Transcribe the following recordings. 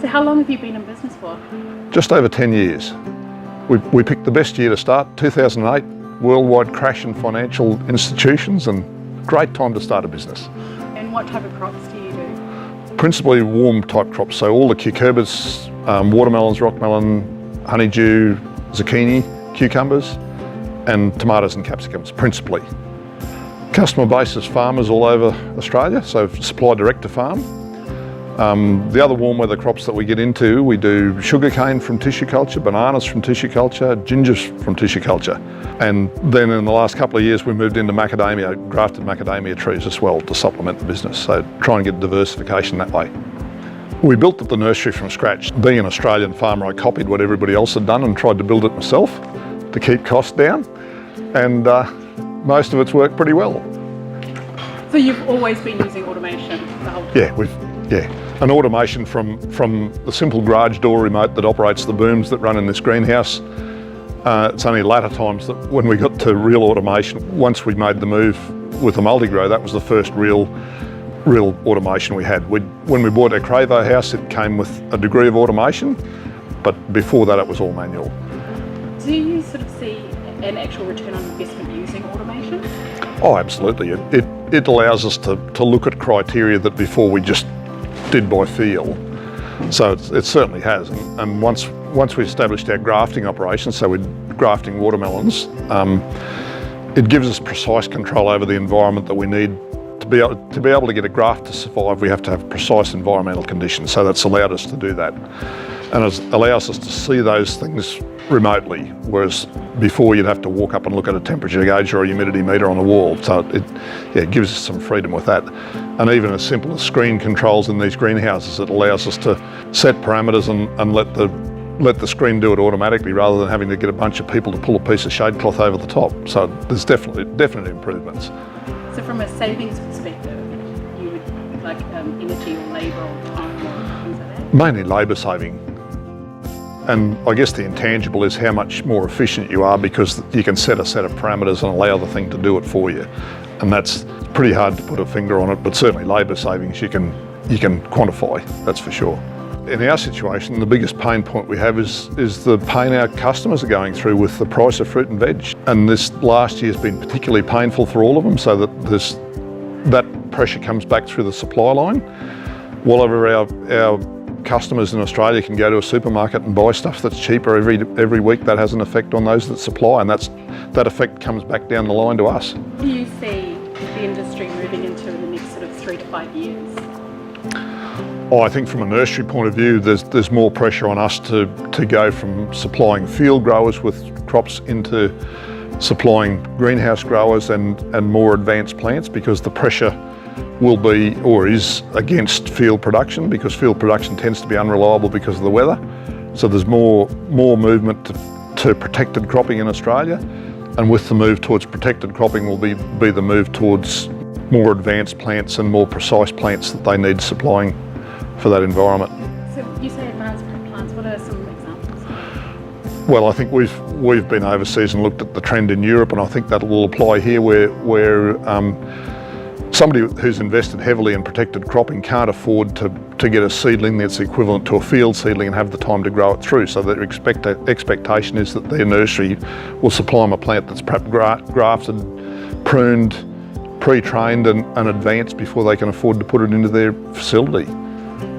So how long have you been in business for? Just over 10 years. We picked the best year to start, 2008, worldwide crash in financial institutions, and great time to start a business. And what type of crops do you do? Principally warm type crops, so all the cucurbers, watermelons, rockmelon, honeydew, zucchini, cucumbers, and tomatoes and capsicums, principally. Customer base is farmers all over Australia, so supply direct to farm. The other warm weather crops that we get into, we do sugarcane from tissue culture, bananas from tissue culture, gingers from tissue culture. And then in the last couple of years we moved into macadamia, grafted macadamia trees as well to supplement the business, so try and get diversification that way. We built the nursery from scratch. Being an Australian farmer, I copied what everybody else had done and tried to build it myself to keep costs down, and most of it's worked pretty well. So you've always been using automation the whole time? Yeah. An automation from the simple garage door remote that operates the booms that run in this greenhouse. It's only latter times that when we got to real automation, once we made the move with the MultiGrow, that was the first real automation we had. When we bought our Cravo house, it came with a degree of automation, but before that it was all manual. Do you sort of see an actual return on investment using automation? Oh, absolutely. It allows us to look at criteria that before we just did by feel. So it certainly has. And once we established our grafting operation, so we're grafting watermelons, it gives us precise control over the environment that we need. To be able to get a graft to survive, we have to have precise environmental conditions. So that's allowed us to do that. And it allows us to see those things remotely, whereas before you'd have to walk up and look at a temperature gauge or a humidity meter on the wall. So it gives us some freedom with that. And even as simple as screen controls in these greenhouses, it allows us to set parameters and let the screen do it automatically rather than having to get a bunch of people to pull a piece of shade cloth over the top. So there's definite improvements. So from a savings perspective, you would like energy or labour or time or things like that? Mainly labour saving. And I guess the intangible is how much more efficient you are because you can set a set of parameters and allow the thing to do it for you. And that's pretty hard to put a finger on it, but certainly labour savings you can quantify, that's for sure. In our situation, the biggest pain point we have is the pain our customers are going through with the price of fruit and veg. And this last year has been particularly painful for all of them, so that pressure comes back through the supply line. While our customers in Australia can go to a supermarket and buy stuff that's cheaper every week, that has an effect on those that supply, and that effect comes back down the line to us. What do you see the industry moving into in the next sort of 3 to 5 years? I think from a nursery point of view, there's more pressure on us to go from supplying field growers with crops into supplying greenhouse growers and more advanced plants, because the pressure will be, or is, against field production, because field production tends to be unreliable because of the weather. So there's more movement to protected cropping in Australia, and with the move towards protected cropping will be the move towards more advanced plants and more precise plants that they need supplying for that environment. So you say advanced plants, what are some examples? Well, I think we've been overseas and looked at the trend in Europe, and I think that will apply here where somebody who's invested heavily in protected cropping can't afford to get a seedling that's equivalent to a field seedling and have the time to grow it through. So their expectation is that their nursery will supply them a plant that's perhaps grafted, pruned, pre-trained and advanced before they can afford to put it into their facility.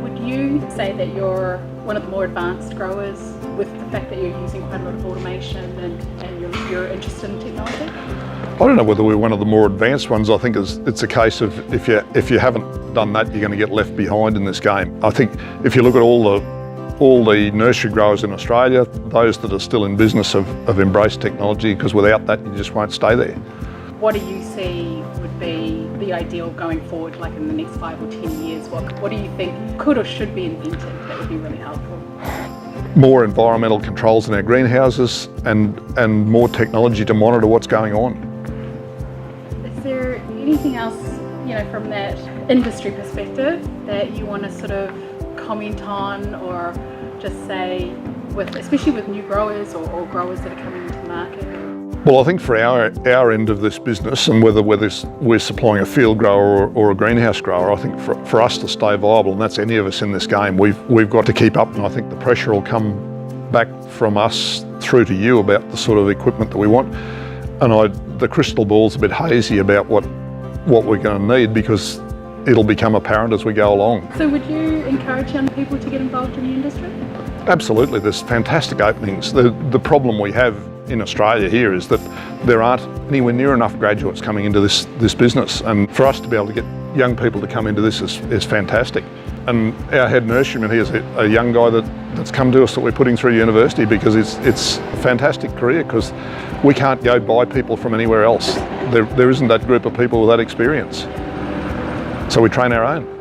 Would you say that you're one of the more advanced growers with the fact that you're using quite a lot of automation and you're interested in technology? I don't know whether we're one of the more advanced ones. I think it's a case of if you haven't done that, you're going to get left behind in this game. I think if you look at all the nursery growers in Australia, those that are still in business have embraced technology, because without that you just won't stay there. What do you see would be the ideal going forward, like in the next 5 or 10 years? What do you think could or should be invented that would be really helpful? More environmental controls in our greenhouses and more technology to monitor what's going on. Is there anything else, from that industry perspective that you want to sort of comment on, or just say, especially with new growers or growers that are coming into the market? Well, I think for our end of this business, and whether we're supplying a field grower or a greenhouse grower, I think for us to stay viable, and that's any of us in this game, we've got to keep up, and I think the pressure will come back from us through to you about the sort of equipment that we want. And the crystal ball's a bit hazy about what we're going to need, because it'll become apparent as we go along. So would you encourage young people to get involved in the industry? Absolutely, there's fantastic openings. The problem we have in Australia here is that there aren't anywhere near enough graduates coming into this business, and for us to be able to get young people to come into this is fantastic. And our head nurseryman here is a young guy that's come to us that we're putting through university, because it's a fantastic career, because we can't go buy people from anywhere else. There isn't that group of people with that experience. So we train our own.